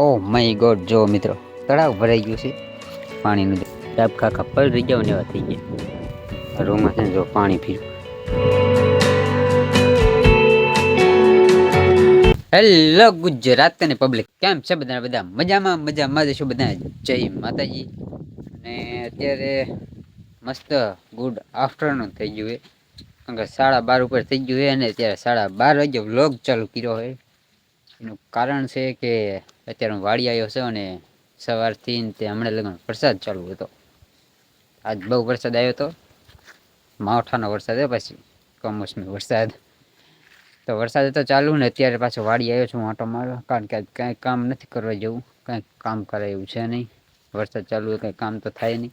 Oh my God, જો મિત્રો તળાવ ભરાઈ ગયું છે પાણીનું. ડાબખા ખપ્પલ રહી જાવ ને એવા થઈ ગયા. રૂમમાં છે ને જો પાણી પીવું. હેલો ગુજરાતની પબ્લિક, કેમ છે બધા મજામાં જશું બધા. જય માતાજી. અને અત્યારે મસ્ત ગુડ આફ્ટરનૂન થઈ ગયું છે, કારણ કે 12:30 ઉપર થઈ ગયું છે અને અત્યારે 12:30 વાગે વ્લોગ ચાલુ કર્યો હોય. એનું કારણ છે કે અત્યારે હું વાડી આવ્યો છે અને સવારથી તે હમણાં લગન વરસાદ ચાલુ હતો. આજ બહુ વરસાદ આવ્યો હતો, માવઠાનો વરસાદ. પછી કમોસમી વરસાદ. તો વરસાદ તો ચાલુ ને અત્યારે પાછો વાડી આવ્યો છું આંટો મારવા, કારણ કે કાંઈ કામ નથી કરવા જેવું. કાંઈ કામ કરે એવું છે નહીં. વરસાદ ચાલુ હોય કંઈ કામ તો થાય નહીં.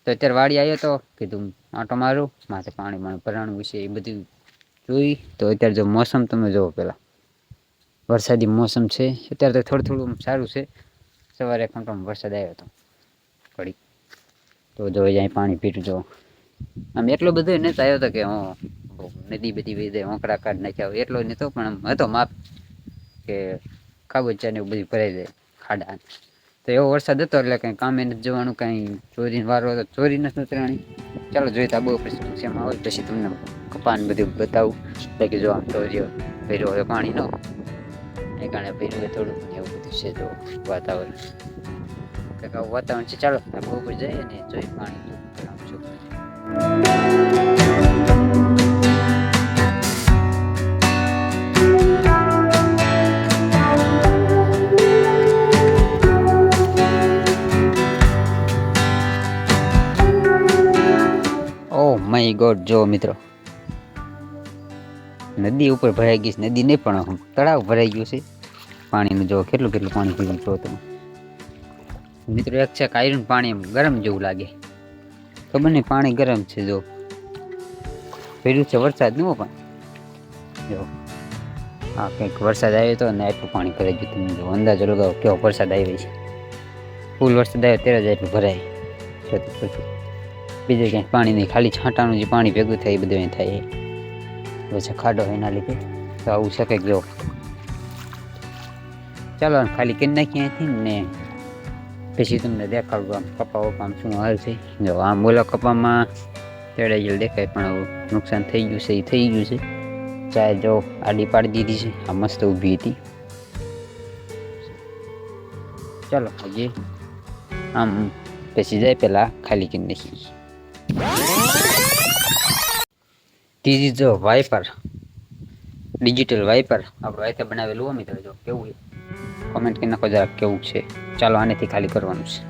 તો અત્યારે વાડી આવ્યો તો કીધું આંટો મારું, માથે પાણી ભરાણું વિશે એ બધું જોઈ. તો અત્યારે જો મોસમ તમે જોવો, પહેલાં વરસાદી મોસમ છે. અત્યારે તો થોડું સારું છે. સવારે ખંટોમાં વરસાદ આવ્યો હતો ઘડી. તો જો અહીં પાણી પીટું જો આમ એટલો બધો નથી આવ્યો હતો કે નદી બધી ઓંકડા કાઢ નાખ્યા એટલો નતો, પણ હતો માપ કે ખાબોચિયા ને એવું બધું ભરાઈ જાય ખાડા. તો એવો વરસાદ હતો એટલે કંઈ કામે નથી જવાનું, કાંઈ ચોરીને વારો હતો ચોરી નથી ઉતરાણી. ચાલો જોઈતા બહુ પછી શેમાં આવે પછી તમને કપાન બધું બતાવું. કે જો આમ તો ભર્યો હોય પાણીનો એ કારણે ભર્યું હોય થોડુંક એવું બધું છે. જો વાતાવરણ કંઈક આવું વાતાવરણ છે. ચાલો આપણે ઉપર જઈએ અને જોઈ પાણી છું. ઓ માય ગોડ, જો મિત્રો નદી ઉપર ભરાઈ ગઈ છે. નદી નહીં પણ તળાવ ભરાઈ ગયું છે પાણીનું. જો કેટલું પાણી પીવું છો તમે મિત્રો. એક છે કે આયરન પાણી એમ ગરમ જેવું લાગે, ખબર નહીં પાણી ગરમ છે. જો પીડ્યું છે વરસાદ નું પણ જો હા કંઈક વરસાદ આવ્યો હતો ને આટલું પાણી ભરાઈ ગયું. તમે જો અંદાજો લગાવો કેવો વરસાદ આવ્યો છે. ફૂલ વરસાદ આવ્યો ત્યારે જ આટલું ભરાય. બીજે ક્યાંય પાણી નહીં, ખાલી છાંટાનું જે પાણી ભેગું થાય એ બધું અહીં થાય. પછી ખાડો એના લીધે તો આવું છે કંઈક. જો ચાલો ખાલી કરી નાખીએ અહીંથી ને પછી તમને દેખાડું આમ કપા વપામાં શું હાલ છે. જો આમ બોલો કપામાં તેડાઈ ગયેલ દેખાય, પણ આવું નુકસાન થઈ ગયું છે. એ થઈ ગયું છે. ચાય જો આડી પાડી દીધી છે. આ મસ્ત ઊભી હતી. ચાલો હજી આમ પછી જાય પહેલાં ખાલી કરી નાખી. ત્રીજી જો વાઇપર, ડિજિટલ વાઇપર આપણું હાથે બનાવેલું હોય મિત્રો. જો કેવું કોમેન્ટ કરી નાખો જરા કેવું છે. ચાલો આનેથી ખાલી કરવાનું છે.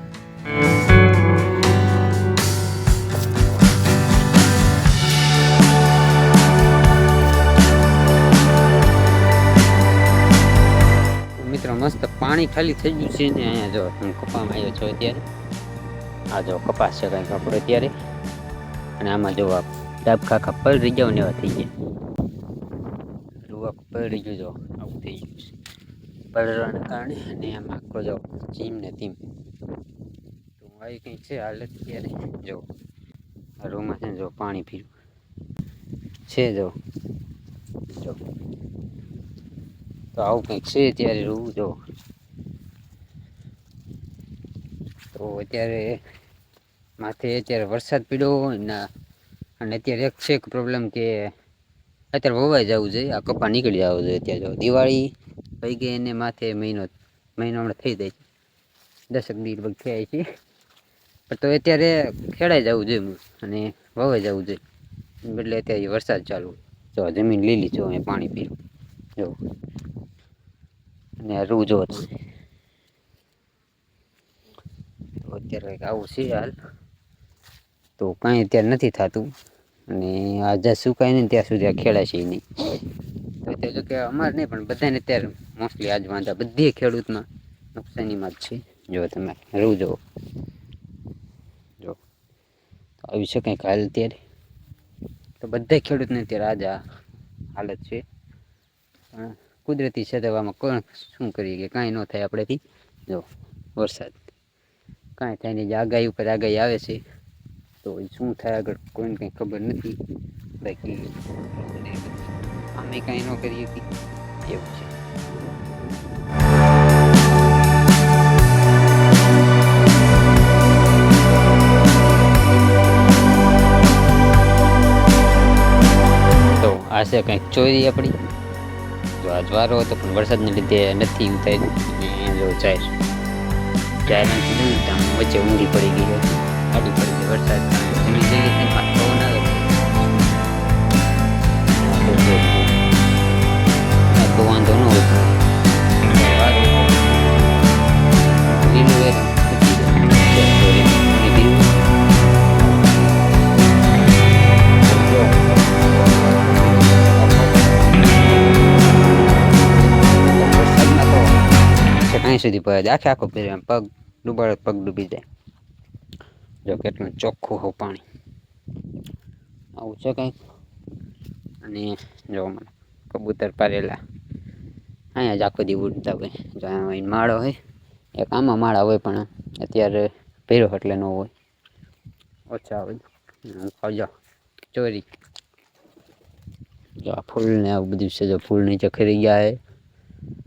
મિત્રો મસ્ત પાણી ખાલી થઈ ગયું છે ને. અહીંયા જો હું કપામાં આવ્યો છું અત્યારે. આ જો કપાસ છે કંઈક આપણે અત્યારે. અને આમાં જો ડાબખા ખપ્પલ રહી જાવ ને એવા થઈ ગયા. રૂવા પડી ગયું જો આવું થઈ ગયું છે પડવાના કારણે. અને આમ આખો જો ચીમ ને તીમ તો આવી કંઈક છે હાલત ત્યારે. જો આ રૂમમાં છે ને જો પાણી પીવું છે. જો તો આવું કંઈક છે ત્યારે રૂવું. જો તો અત્યારે માથે અત્યારે વરસાદ પીડ્યો ને. અને અત્યારે એક છે પ્રોબ્લેમ કે અત્યારે વવાઈ જવું જોઈએ. આ કપા નીકળી જવું જોઈએ. અત્યારે જો દિવાળી થઈ ગઈ એને માથે મહિનો હમણાં થઈ જાય છે. 10 દી લગભગ થયા છે. પણ તો અત્યારે ખેડાઈ જવું જોઈએ અને વવાઈ જવું જોઈએ. એટલે અત્યારે વરસાદ ચાલુ. જો જમીન લીલી જો અહીં પાણી પીવું જો. અને રૂ જો તો અત્યારે કંઈક આવું છે હાલ. તો કાંઈ અત્યારે નથી થતું. અને આ જ્યાં સુકાય નહીં ત્યાં સુધી આ ખેડાશે નહીં. તો અત્યારે જો કે અમારે નહીં પણ બધાને અત્યારે મોસ્ટલી આજ વાંધા બધી ખેડૂતમાં નુકસાનીમાં જ છે. જો તમે રૂ જો આવી છે કંઈક હાલ અત્યારે. તો બધા ખેડૂતને અત્યારે આજ આ હાલત છે. કુદરતી છે તો આમાં કોણ શું કરીએ કે કાંઈ ન થાય આપણેથી. જો વરસાદ કાંઈ થાય નહીં. આગાહી ઉપર આગાહી આવે છે તો શું થાય આગળ કોઈને કંઈ ખબર નથી. બાકી અમે કાંઈ ન કરીએ એવું છે. છે કંઈક ચોરી આપણી. જો આજ વારો હતો પણ વરસાદને લીધે નથી ઉતારી. અને જો ચાય નાખી દઉં ત્યાં વચ્ચે ઊંઘી પડી ગઈ હોય. આડી પડી ગઈ વરસાદ જમી જઈએ ત્યાં પવન આવે તો વાંધો ન હોય. અહીં સુધી પડે આખે આખો પહેરે પગ ડૂબાડે પગ ડૂબી જાય. જો કેટલું ચોખ્ખું હોય પાણી. આવું છે કંઈક. અને જો કબૂતર પારેલા અહીંયા જ આખો દી ઉડતા હોય. જો અહીં માળો હોય એક આમાં માળા હોય પણ અત્યારે પહેર્યો એટલે ન હોય, ઓછા હોય. ખાવજો ચોરી. જો આ ફૂલ ને આવું બધું છે. જો ફૂલ નીચે ખરી ગયા છે.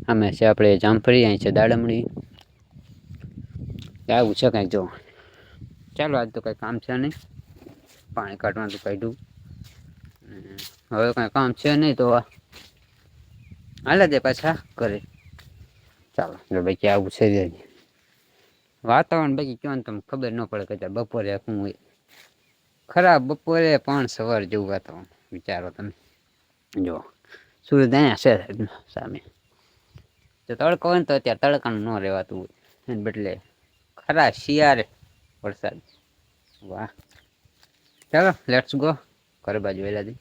આમે છે આપણે જામફળી, અહીં છે દાડમડી. આવું છે કંઈક. જો ચાલો આજ તો કંઈ કામ છે નહીં, પાણી કાઢવાનું તો કાઢ્યું. હવે કંઈ કામ છે નહીં તો હાલે દે પાછા ઘરે. ચાલો જો બાકી આવું છે વાતાવરણ. બાકી કયો ને તમને ખબર ન પડે કે બપોરે શું હોય. ખરાબ બપોરે પણ સવાર જેવું વાતાવરણ. વિચારો તમે. જો સૂરજ અહીંયા છે સામે. જો તડકો હોય ને તો અત્યારે તડકાનું ન રહેવાતું હોય એને બદલે ખરા શિયાળે વરસાદ. વાહ ચાલો લેટ્સ ગો ઘર બાજુ વહેલા જઈ.